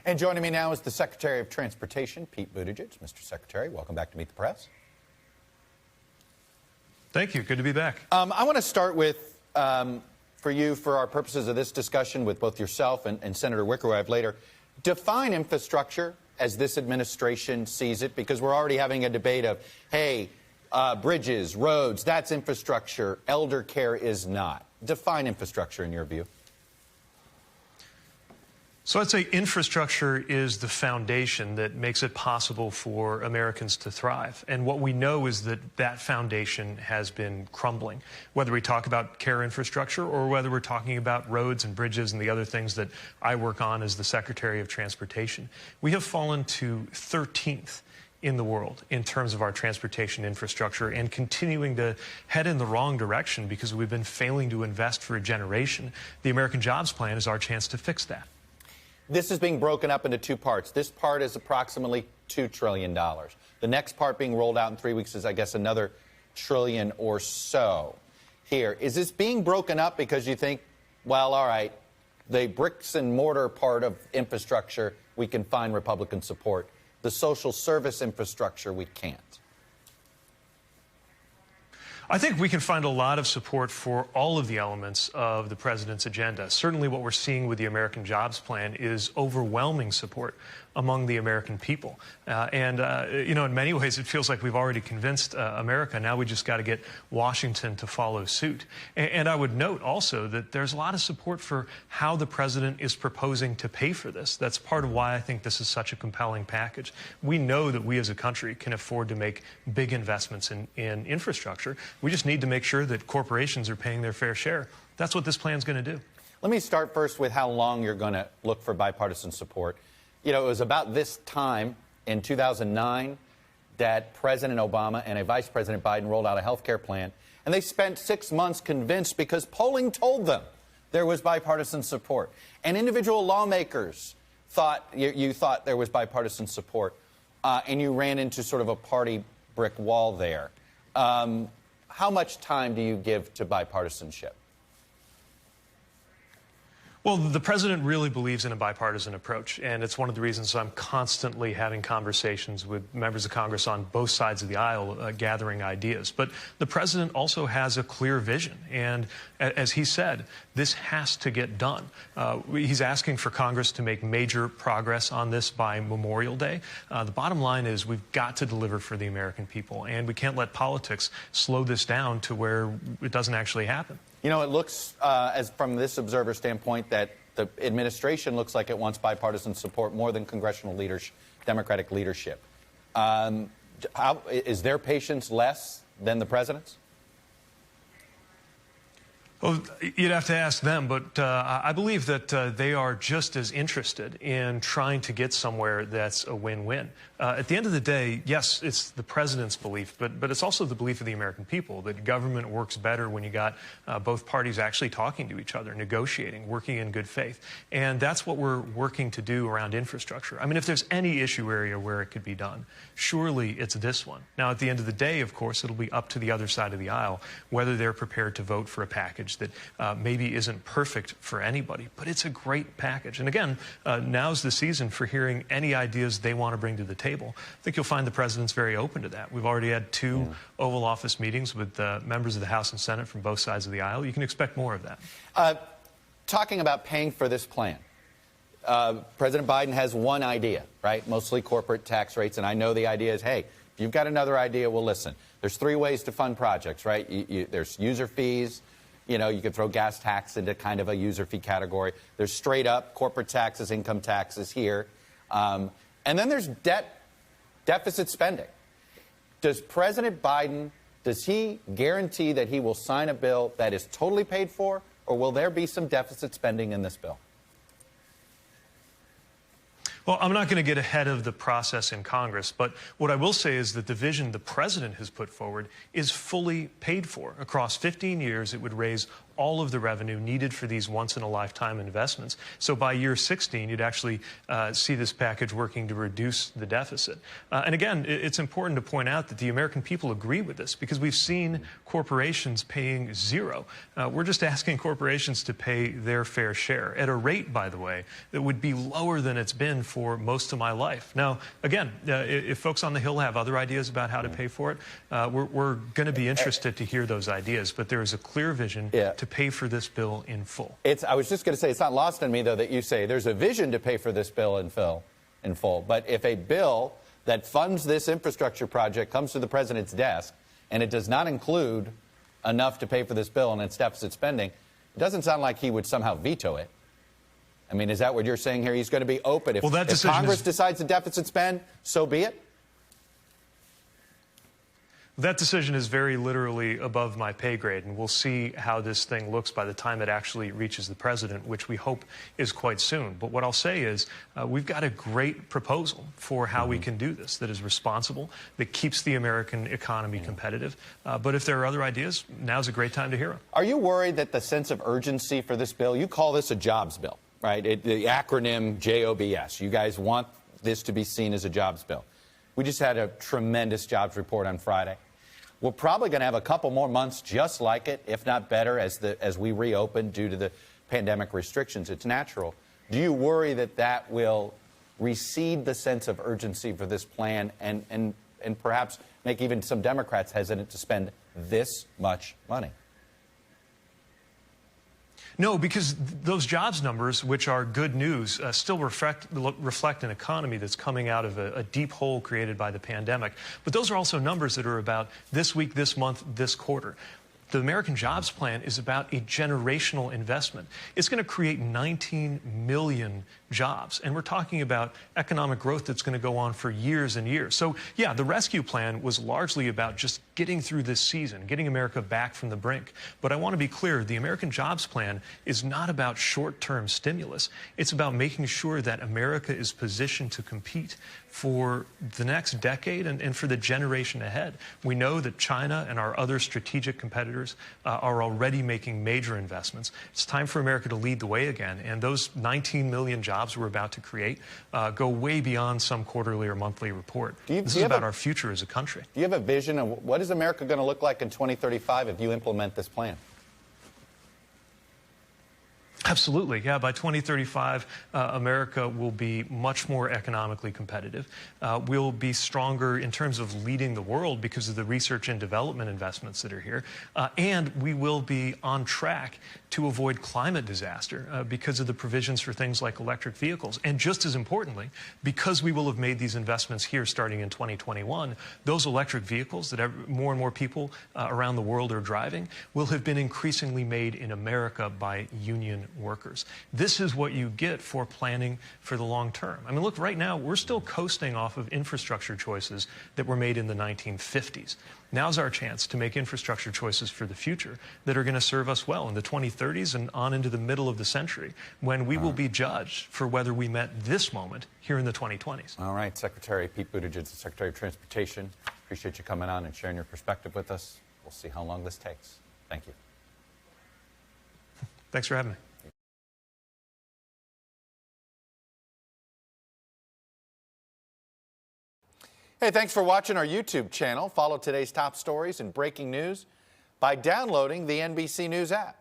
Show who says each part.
Speaker 1: And joining me now is the Secretary of Transportation, Pete Buttigieg. Mr. Secretary, welcome back to Meet the Press.
Speaker 2: Thank you. Good to be back.
Speaker 1: I want to start with, for our purposes of this discussion with both yourself and Senator Wicker, who I have later, define infrastructure as this administration sees it, because we're already having a debate of, hey, bridges, roads, that's infrastructure, elder care is not. Define infrastructure in your view.
Speaker 2: So I'd say infrastructure is the foundation that makes it possible for Americans to thrive. And what we know is that that foundation has been crumbling, whether we talk about care infrastructure or whether we're talking about roads and bridges and the other things that I work on as the Secretary of Transportation. We have fallen to 13th in the world in terms of our transportation infrastructure and continuing to head in the wrong direction because we've been failing to invest for a generation. The American Jobs Plan is our chance to fix that.
Speaker 1: This is being broken up into two parts. This part is approximately $2 trillion. The next part being rolled out in 3 weeks is, I guess, another trillion or so. Here, is this being broken up because you think, well, all right, the bricks and mortar part of infrastructure, we can find Republican support. The social service infrastructure, we can't?
Speaker 2: I think we can find a lot of support for all of the elements of the president's agenda. Certainly what we're seeing with the American Jobs Plan is overwhelming support among the American people. You know, in many ways, it feels like we've already convinced America. Now we just got to get Washington to follow suit. And I would note also that there's a lot of support for how the president is proposing to pay for this. That's part of why I think this is such a compelling package. We know that we as a country can afford to make big investments in infrastructure. We just need to make sure that corporations are paying their fair share. That's what this plan is going to do.
Speaker 1: Let me start first with how long you're going to look for bipartisan support. You know, it was about this time in 2009 that President Obama and Vice President Biden rolled out a health care plan, and they spent 6 months convinced because polling told them there was bipartisan support. And individual lawmakers thought, you thought there was bipartisan support, and you ran into sort of a party brick wall there. How much time do you give to bipartisanship?
Speaker 2: Well, the president really believes in a bipartisan approach, and it's one of the reasons I'm constantly having conversations with members of Congress on both sides of the aisle, gathering ideas. But the president also has a clear vision, and as he said, this has to get done. He's asking for Congress to make major progress on this by Memorial Day. The bottom line is we've got to deliver for the American people, and we can't let politics slow this down to where it doesn't actually happen.
Speaker 1: You know, it looks, as from this observer standpoint, that the administration looks like it wants bipartisan support more than congressional leadership, Democratic leadership. Is their patience less than the president's?
Speaker 2: Well, you'd have to ask them, but I believe that they are just as interested in trying to get somewhere that's a win-win. At the end of the day, yes, it's the president's belief, but it's also the belief of the American people that government works better when you got both parties actually talking to each other, negotiating, working in good faith. And that's what we're working to do around infrastructure. I mean, if there's any issue area where it could be done, surely it's this one. Now, at the end of the day, of course, it'll be up to the other side of the aisle whether they're prepared to vote for a package that maybe isn't perfect for anybody, but it's a great package. And again, now's the season for hearing any ideas they want to bring to the table. I think you'll find the president's very open to that. We've already had two Oval Office meetings with members of the House and Senate from both sides of the aisle. You can expect more of that.
Speaker 1: Talking about paying for this plan, President Biden has one idea, right? Mostly corporate tax rates. And I know the idea is, hey, if you've got another idea, we'll listen. There's three ways to fund projects, right? There's user fees. You know, you could throw gas tax into kind of a user fee category. There's straight up corporate taxes, income taxes here. And then there's deficit spending. Does President Biden, does he guarantee that he will sign a bill that is totally paid for, or will there be some deficit spending in this bill?
Speaker 2: Well, I'm not going to get ahead of the process in Congress, but what I will say is that the vision the president has put forward is fully paid for. Across 15 years, it would raise all of the revenue needed for these once-in-a-lifetime investments. So by year 16, you'd actually see this package working to reduce the deficit. And again, it's important to point out that the American people agree with this because we've seen corporations paying zero. We're just asking corporations to pay their fair share at a rate, by the way, that would be lower than it's been for most of my life. Now, again, if folks on the Hill have other ideas about how to pay for it, we're going to be interested to hear those ideas. But there is a clear vision to pay for this bill in full.
Speaker 1: I was just going to say, it's not lost on me, though, that you say there's a vision to pay for this bill in full. But if a bill that funds this infrastructure project comes to the president's desk and it does not include enough to pay for this bill and its deficit spending, it doesn't sound like he would somehow veto it. I mean, is that what you're saying here? He's going to be open. If Congress decides to deficit spend, so be it?
Speaker 2: That decision is very literally above my pay grade, and we'll see how this thing looks by the time it actually reaches the president, which we hope is quite soon. But what I'll say is we've got a great proposal for how we can do this that is responsible, that keeps the American economy competitive. But if there are other ideas, now's a great time to hear them.
Speaker 1: Are you worried that the sense of urgency for this bill, you call this a jobs bill, right? The acronym JOBS. You guys want this to be seen as a jobs bill. We just had a tremendous jobs report on Friday. We're probably going to have a couple more months just like it, if not better, as we reopen due to the pandemic restrictions. It's natural. Do you worry that that will recede the sense of urgency for this plan and perhaps make even some Democrats hesitant to spend this much money?
Speaker 2: No, because those jobs numbers, which are good news, still reflect an economy that's coming out of a deep hole created by the pandemic. But those are also numbers that are about this week, this month, this quarter. The American Jobs Plan is about a generational investment. It's going to create 19 million jobs. And we're talking about economic growth that's going to go on for years and years. So, yeah, the rescue plan was largely about just getting through this season, getting America back from the brink. But I want to be clear, the American Jobs Plan is not about short-term stimulus. It's about making sure that America is positioned to compete for the next decade and for the generation ahead. We know that China and our other strategic competitors are already making major investments. It's time for America to lead the way again. And those 19 million jobs we're about to create go way beyond some quarterly or monthly report. This is about our future as a country.
Speaker 1: Do you have a vision of what is America going to look like in 2035 if you implement this plan?
Speaker 2: Absolutely. Yeah, by 2035, America will be much more economically competitive. We'll be stronger in terms of leading the world because of the research and development investments that are here. And we will be on track to avoid climate disaster because of the provisions for things like electric vehicles. And just as importantly, because we will have made these investments here starting in 2021, those electric vehicles that more and more people around the world are driving will have been increasingly made in America by union workers. This is what you get for planning for the long term. I mean, look, right now, we're still coasting off of infrastructure choices that were made in the 1950s. Now's our chance to make infrastructure choices for the future that are going to serve us well in the 2030s and on into the middle of the century, when we will be judged for whether we met this moment here in the 2020s.
Speaker 1: All right, Secretary Pete Buttigieg, the Secretary of Transportation. Appreciate you coming on and sharing your perspective with us. We'll see how long this takes. Thank you.
Speaker 2: Thanks for having me.
Speaker 1: Hey, thanks for watching our YouTube channel. Follow today's top stories and breaking news by downloading the NBC News app.